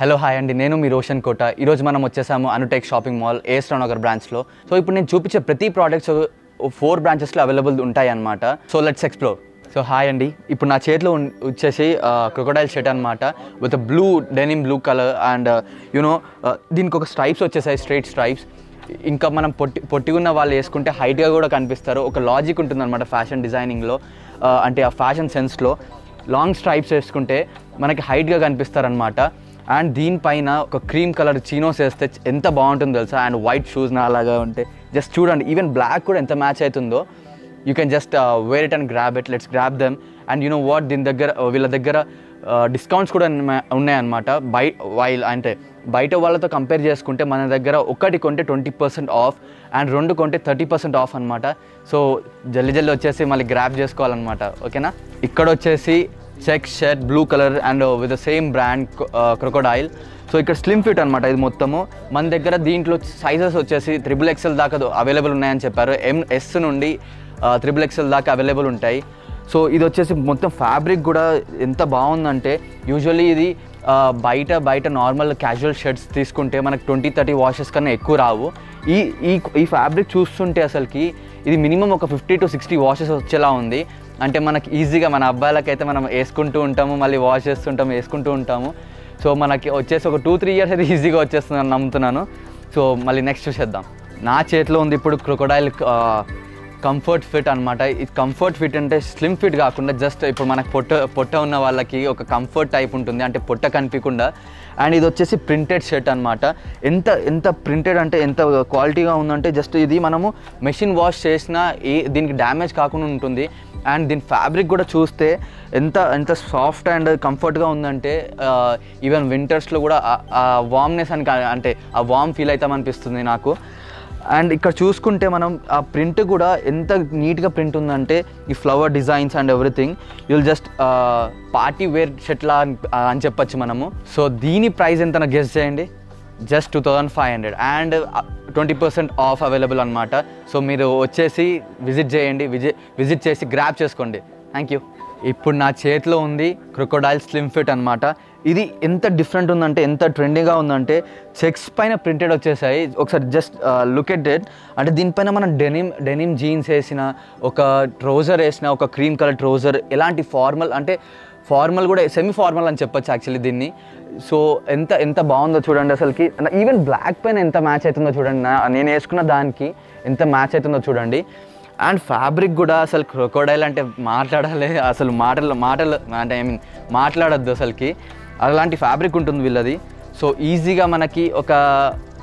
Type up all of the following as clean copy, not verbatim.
Hello hi అండి, నేను మీ రోషన్ కోట. ఈరోజు మనం వచ్చేసాము అనుటెక్ షాపింగ్ మాల్ ఏఎస్ రావు నగర్ బ్రాంచ్లో. సో ఇప్పుడు నేను చూపించే ప్రతి ప్రోడక్ట్స్ 4 బ్రాంచెస్లో అవైలబుల్ ఉంటాయి అన్నమాట. So let's explore. So hi అండి, ఇప్పుడు నా చేతిలో వచ్చేసి క్రొకోడైల్ షర్ట్ అనమాట with blue denim blue colour and you know దీనికి ఒక స్ట్రైప్స్ వచ్చేసాయి, స్ట్రైట్ స్ట్రైప్స్. ఇంకా మనం పొట్టి ఉన్న వాళ్ళు వేసుకుంటే హైట్గా కూడా కనిపిస్తారు. ఒక లాజిక్ ఉంటుందన్నమాట ఫ్యాషన్ డిజైనింగ్లో, అంటే ఆ ఫ్యాషన్ సెన్స్లో లాంగ్ స్ట్రైప్స్ వేసుకుంటే మనకి హైట్గా కనిపిస్తారనమాట. అండ్ దీనిపైన ఒక క్రీమ్ కలర్ చీనోస్ వేస్తే ఎంత బాగుంటుందో తెలుసా. అండ్ వైట్ షూస్ నా అలాగా ఉంటే జస్ట్ చూడండి, ఈవెన్ బ్లాక్ కూడా ఎంత మ్యాచ్ అవుతుందో. You can just wear it and grab it. Let's grab them. And you know what, వీళ్ళ దగ్గర డిస్కౌంట్స్ కూడా ఉన్నాయన్నమాట. అంటే బయట వాళ్ళతో కంపేర్ చేసుకుంటే మన దగ్గర ఒకటి కొంటే 20% ఆఫ్ అండ్ 2 కొంటే 30% ఆఫ్ అనమాట. సో జల్దీ వచ్చేసి మళ్ళీ గ్రాబ్ చేసుకోవాలన్నమాట. ఓకేనా. ఇక్కడ వచ్చేసి check shirt blue colour and with the same brand Crocodile. So ఇక్కడ స్లిమ్ ఫిట్ అనమాట ఇది మొత్తము. మన దగ్గర దీంట్లో సైజెస్ వచ్చేసి XXL దాకా అవైలబుల్ ఉన్నాయని చెప్పారు. MS నుండి XXL దాకా అవైలబుల్ ఉంటాయి. సో ఇది వచ్చేసి మొత్తం ఫ్యాబ్రిక్ కూడా ఎంత బాగుందంటే, యూజువల్లీ ఇది బయట నార్మల్ క్యాజువల్ షర్ట్స్ తీసుకుంటే మనకు 20-30 వాషెస్ కన్నా ఎక్కువ రావు. ఈ ఫ్యాబ్రిక్ చూస్తుంటే అసలుకి ఇది మినిమం ఒక 50 to 60 వాషెస్ వచ్చేలా ఉంది. అంటే మనకి ఈజీగా, మన అబ్బాయిలకైతే మనం వేసుకుంటూ ఉంటాము, మళ్ళీ వాష్ చేస్తుంటాము, వేసుకుంటూ ఉంటాము. సో మనకి వచ్చేసి ఒక 2-3 ఇయర్స్ అయితే ఈజీగా వచ్చేస్తుందని నమ్ముతున్నాను. సో మళ్ళీ నెక్స్ట్ చూసేద్దాం. నా చేతిలో ఉంది ఇప్పుడు క్రొకోడైల్ కంఫర్ట్ ఫిట్ అనమాట. ఇది కంఫర్ట్ ఫిట్ అంటే స్లిమ్ ఫిట్ కాకుండా జస్ట్ ఇప్పుడు మనకు పొట్ట ఉన్న వాళ్ళకి ఒక కంఫర్ట్ టైప్ ఉంటుంది, అంటే పొట్ట కనిపించకుండా. అండ్ ఇది వచ్చేసి ప్రింటెడ్ షర్ట్ అనమాట. ఎంత ప్రింటెడ్ అంటే ఎంత క్వాలిటీగా ఉందంటే, జస్ట్ ఇది మనము మెషిన్ వాష్ చేసినా దీనికి డ్యామేజ్ కాకుండా ఉంటుంది. అండ్ దీని ఫ్యాబ్రిక్ కూడా చూస్తే ఎంత సాఫ్ట్ అండ్ కంఫర్ట్గా ఉందంటే, ఈవెన్ వింటర్స్లో కూడా ఆ వామ్నెస్ అంటే ఆ వామ్ ఫీల్ అవుతామనిపిస్తుంది నాకు. అండ్ ఇక్కడ చూసుకుంటే మనం ఆ ప్రింట్ కూడా ఎంత నీట్గా ప్రింట్ ఉందంటే, ఈ flower designs and everything. You'll just party wear షర్ట్లా అని చెప్పచ్చు మనము. సో దీని ప్రైస్ ఎంత నాకు గెస్ చేయండి. జస్ట్ 2500 అండ్ 20% ఆఫ్ అవైలబుల్ అనమాట. సో మీరు వచ్చేసి విజిట్ చేసి గ్రాబ్ చేసుకోండి. Thank you. ఇప్పుడు నా చేతిలో ఉంది క్రొకోడైల్ స్లిమ్ ఫిట్ అనమాట. ఇది ఎంత డిఫరెంట్ ఉందంటే, ఎంత ట్రెండింగ్గా ఉందంటే, చెక్స్ పైన ప్రింటెడ్ వచ్చేసాయి. ఒకసారి జస్ట్ లుక్ ఎట్ ఇట్. అంటే దీనిపైన మనం డెనిమ్ జీన్స్ వేసిన, ఒక ట్రౌజర్ వేసిన, ఒక క్రీమ్ కలర్ ట్రౌజర్, ఎలాంటి ఫార్మల్ కూడా సెమీ ఫార్మల్ అని చెప్పొచ్చు యాక్చువల్లీ దీన్ని. సో ఎంత బాగుందో చూడండి అసలుకి. ఈవెన్ బ్లాక్ పైన ఎంత మ్యాచ్ అవుతుందో చూడండి, నేను వేసుకున్న దానికి ఎంత మ్యాచ్ అవుతుందో చూడండి. అండ్ ఫ్యాబ్రిక్ కూడా అసలు క్రొకోడైల్ అంటే మాట్లాడాలి, అసలు మాటలు అంటే మాట్లాడద్దు అసలుకి. అలాంటి ఫ్యాబ్రిక్ ఉంటుంది వీళ్ళది. సో ఈజీగా మనకి ఒక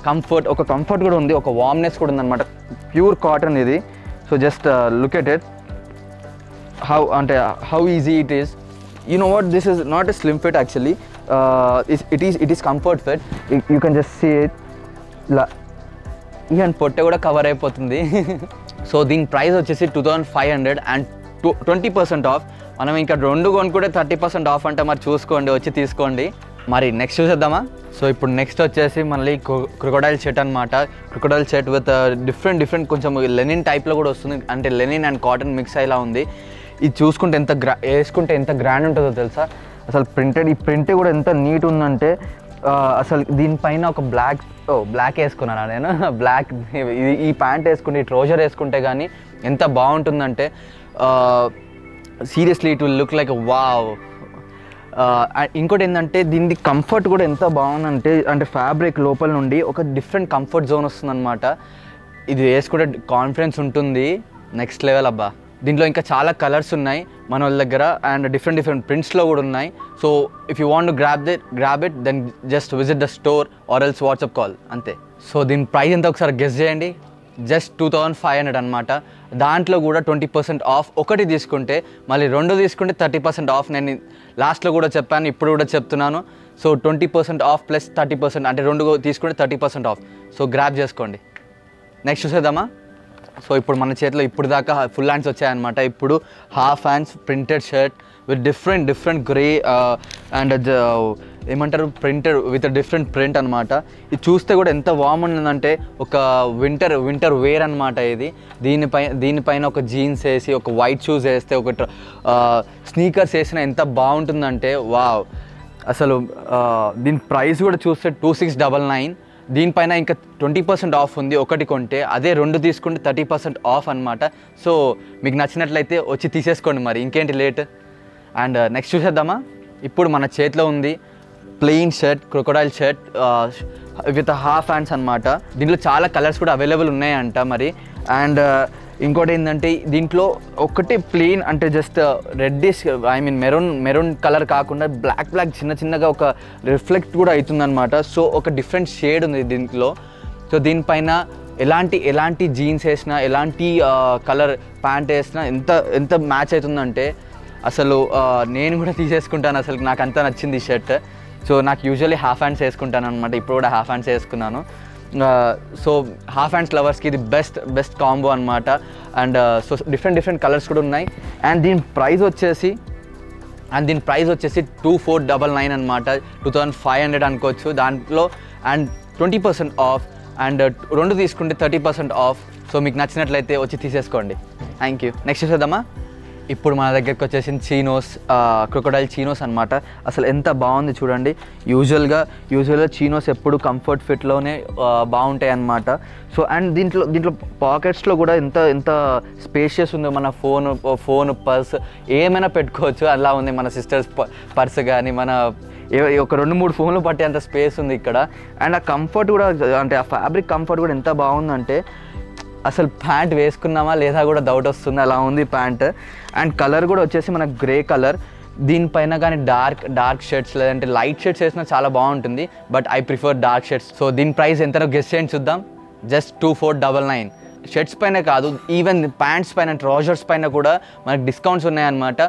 కంఫర్ట్ కూడా ఉంది, ఒక వార్మ్నెస్ కూడా ఉందన్నమాట. ప్యూర్ కాటన్ ఇది. So just look at it, how easy it is. You know what, this is not a slim fit actually. It is comfort fit. You can just see it. Even పొట్ట కూడా cover అయిపోతుంది. So దీని price వచ్చేసి 2500 and 20% of. మనం ఇంకా 2 కొనుక్కుంటే 30% of అంటే మరి చూసుకోండి, వచ్చి తీసుకోండి. మరి నెక్స్ట్ చూసేద్దామా. సో ఇప్పుడు నెక్స్ట్ వచ్చేసి మళ్ళీ క్రొకోడైల్ షర్ట్ అనమాట. క్రొకోడైల్ షర్ట్ విత్ డిఫరెంట్ కొంచెం లెనిన్ టైప్లో కూడా వస్తుంది, అంటే లెనిన్ అండ్ కాటన్ మిక్స్ అయ్యేలా ఉంది. ఇది చూసుకుంటే వేసుకుంటే ఎంత గ్రాండ్ ఉంటుందో తెలుసా. అసలు ఈ ప్రింట్ కూడా ఎంత నీట్ ఉందంటే, అసలు దీనిపైన ఒక బ్లాక్ వేసుకున్నాను నేను. బ్లాక్ ఈ ప్యాంట్ వేసుకుంటే, ఈ ట్రౌజర్ వేసుకుంటే కానీ ఎంత బాగుంటుందంటే, seriously it will look like wow. ఇంకోటి ఏంటంటే, దీని కంఫర్ట్ కూడా ఎంత బాగుందంటే, అంటే ఫ్యాబ్రిక్ లోపల నుండి ఒక డిఫరెంట్ కంఫర్ట్ జోన్ వస్తుందన్నమాట. ఇది వేసుకుంటే కాన్ఫిడెన్స్ ఉంటుంది నెక్స్ట్ లెవెల్ అబ్బా. దీంట్లో ఇంకా చాలా కలర్స్ ఉన్నాయి మన వాళ్ళ దగ్గర, అండ్ డిఫరెంట్ ప్రింట్స్లో కూడా ఉన్నాయి. So if you want to grab it then just visit the store or else WhatsApp call, అంతే. సో దీని ప్రైస్ ఎంత ఒకసారి గెస్ చేయండి. జస్ట్ 2500 అనమాట. దాంట్లో కూడా 20% ఆఫ్. ఒకటి తీసుకుంటే మళ్ళీ 2 తీసుకుంటే 30% ఆఫ్. నేను లాస్ట్లో కూడా చెప్పాను, ఇప్పుడు కూడా చెప్తున్నాను. సో 20% ఆఫ్ ప్లస్ 30%, అంటే 2 తీసుకుంటే 30% ఆఫ్. సో గ్రాబ్ చేసుకోండి. నెక్స్ట్ చూసేద్దామా. సో ఇప్పుడు మన చేతిలో ఇప్పుడు దాకా ఫుల్ హ్యాండ్స్ వచ్చాయన్నమాట. ఇప్పుడు half hands printed shirt with different grey and ఏమంటారు ప్రింటెడ్ విత్ డిఫరెంట్ ప్రింట్ అనమాట. ఇది చూస్తే కూడా ఎంత వామ్ ఉందంటే, ఒక వింటర్ వేర్ అనమాట ఇది. దీనిపైన ఒక జీన్స్ వేసి, ఒక వైట్ షూస్ వేస్తే, ఒక స్నీకర్స్ వేసిన ఎంత బాగుంటుందంటే వావ్. అసలు దీని ప్రైస్ కూడా చూస్తే 2699. దీనిపైన ఇంకా 20% ఆఫ్ ఉంది ఒకటి కొంటే. అదే 2 తీసుకుంటే 30% ఆఫ్ అనమాట. సో మీకు నచ్చినట్లయితే వచ్చి తీసేసుకోండి మరి, ఇంకేంటి లేట్. అండ్ నెక్స్ట్ చూసేద్దామా. ఇప్పుడు మన చేతిలో ఉంది plain shirt, crocodile shirt with half hands అనమాట. దీంట్లో చాలా కలర్స్ కూడా అవైలబుల్ ఉన్నాయంట మరి. అండ్ ఇంకోటి ఏంటంటే దీంట్లో ఒకటి ప్లెయిన్ అంటే just reddish, I mean maroon colour కాకుండా బ్లాక్ చిన్నగా ఒక రిఫ్లెక్ట్ కూడా అవుతుందన్నమాట. సో ఒక డిఫరెంట్ షేడ్ ఉంది దీంట్లో. సో దీనిపైన ఎలాంటి జీన్స్ వేసినా, ఎలాంటి కలర్ ప్యాంట్ వేసినా ఎంత మ్యాచ్ అవుతుందంటే అసలు నేను కూడా తీసేసుకుంటాను. అసలు నాకు అంత నచ్చింది ఈ షర్ట్. సో నాకు యూజువల్లీ హాఫ్ హ్యాండ్స్ వేసుకుంటాను అనమాట. ఇప్పుడు కూడా హాఫ్ హ్యాండ్స్ వేసుకున్నాను. సో హాఫ్ హ్యాండ్స్ లవర్స్కి ఇది బెస్ట్ కాంబో అనమాట. అండ్ సో డిఫరెంట్ కలర్స్ కూడా ఉన్నాయి. అండ్ దీని ప్రైస్ వచ్చేసి 2499 అనమాట. 2500 అనుకోవచ్చు దాంట్లో. అండ్ 20% ఆఫ్, అండ్ 2 తీసుకుంటే 30% ఆఫ్. సో మీకు నచ్చినట్లయితే వచ్చి తీసేసుకోండి. Thank you. నెక్స్ట్ చూసేద్దామా. ఇప్పుడు మన దగ్గరికి వచ్చేసి చీనోస్, క్రొకొడైల్ చీనోస్ అనమాట. అసలు ఎంత బాగుంది చూడండి. యూజువల్గా చీనోస్ ఎప్పుడు కంఫర్ట్ ఫిట్లోనే బాగుంటాయి అన్నమాట. సో అండ్ దీంట్లో పాకెట్స్లో కూడా ఎంత స్పేషియస్ ఉందో. మన ఫోన్ పర్స్ ఏమైనా పెట్టుకోవచ్చు అలా ఉంది. మన సిస్టర్స్ పర్స్ కానీ మన ఒక 2-3 ఫోన్లు పట్టే అంత స్పేస్ ఉంది ఇక్కడ. అండ్ ఆ కంఫర్ట్ కూడా, అంటే ఆ ఫ్యాబ్రిక్ కంఫర్ట్ కూడా ఎంత బాగుందంటే అసలు ప్యాంట్ వేసుకున్నామా లేదా కూడా డౌట్ వస్తుంది, అలా ఉంది ప్యాంట్. అండ్ కలర్ కూడా వచ్చేసి మనకు గ్రే కలర్. దీనిపైన కానీ డార్క్ షర్ట్స్ లేదంటే లైట్ షర్ట్స్ వేసినా చాలా బాగుంటుంది. But I prefer dark shirts. So దీని ప్రైస్ ఎంతనో గెస్ చేయండి చూద్దాం. జస్ట్ 2499. షర్ట్స్ పైన కాదు, ఈవెన్ ప్యాంట్స్ పైన, ట్రౌజర్స్ పైన కూడా మనకు డిస్కౌంట్స్ ఉన్నాయన్నమాట.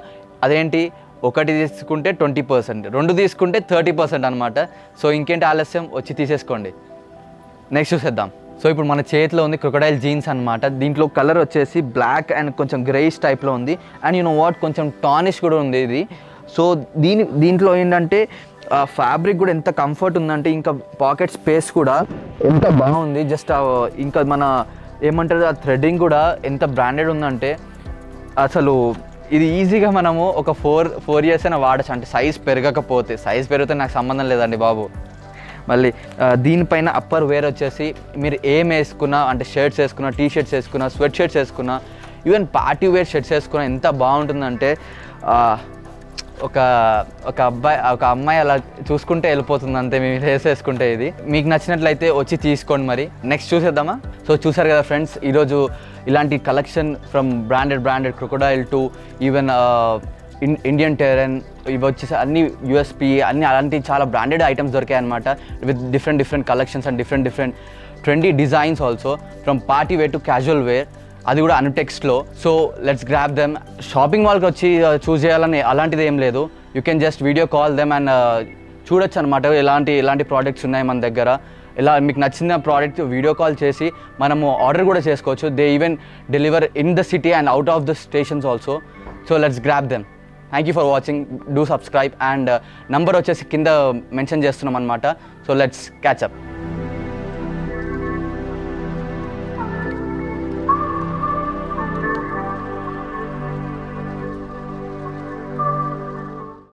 అదేంటి, ఒకటి తీసుకుంటే 20%, 2 తీసుకుంటే 30% అనమాట. సో ఇంకేంటి ఆలస్యం, వచ్చి తీసేసుకోండి. నెక్స్ట్ చూసేద్దాం. సో ఇప్పుడు మన చేతిలో ఉంది క్రొకొడైల్ జీన్స్ అనమాట. దీంట్లో కలర్ వచ్చేసి బ్లాక్ అండ్ కొంచెం గ్రేయిష్ టైప్లో ఉంది. అండ్ యూ నో వాట్, కొంచెం టానిష్ కూడా ఉంది ఇది. సో దీంట్లో ఏంటంటే ఫ్యాబ్రిక్ కూడా ఎంత కంఫర్ట్ ఉందంటే, ఇంకా పాకెట్ స్పేస్ కూడా ఎంత బాగుంది. జస్ట్ ఇంకా మన ఏమంటారు, ఆ థ్రెడ్డింగ్ కూడా ఎంత బ్రాండెడ్ ఉందంటే అసలు ఇది ఈజీగా మనము ఒక 4 years అయినా వాడచ్చు. అంటే సైజ్ పెరిగితే నాకు సంబంధం లేదండి బాబు. మళ్ళీ దీనిపైన అప్పర్ వేర్ వచ్చేసి మీరు ఏం వేసుకున్నా, అంటే షర్ట్స్ వేసుకున్నా, టీ షర్ట్స్ వేసుకున్నా, స్వెట్ షర్ట్స్ వేసుకున్నా, ఈవెన్ పార్టీ వేర్ షర్ట్స్ వేసుకున్నా ఎంత బాగుంటుందంటే ఒక అమ్మాయి అలా చూసుకుంటే వెళ్ళిపోతుంది అంతే మేము వేసుకుంటే. ఇది మీకు నచ్చినట్లయితే వచ్చి తీసుకోండి మరి. నెక్స్ట్ చూసేద్దామా. సో చూసారు కదా ఫ్రెండ్స్, ఈరోజు ఇలాంటి collection from branded crocodile to even Indian Tarain, ఇవి వచ్చేసి అన్ని యూఎస్పీ, అన్ని అలాంటి చాలా బ్రాండెడ్ ఐటమ్స్ దొరికాయి అనమాట. With different collections and different trendy designs also, from party wear to casual wear, అది కూడా అనుటెక్స్లో. So let's grab them. Shopping మాల్కి వచ్చి చూస్ చేయాలని అలాంటిది ఏం లేదు. You can just video call them and చూడొచ్చు అనమాట ఎలాంటి ప్రోడక్ట్స్ ఉన్నాయి మన దగ్గర. ఇలా మీకు నచ్చిన ప్రోడక్ట్ వీడియో కాల్ చేసి మనము ఆర్డర్ కూడా చేసుకోవచ్చు. They even deliver in the city and out of the stations also. So let's grab them. Thank you for watching. Do subscribe. And number వచ్చేసి కింద మెన్షన్ చేస్తున్నాం అనమాట. So let's catch up.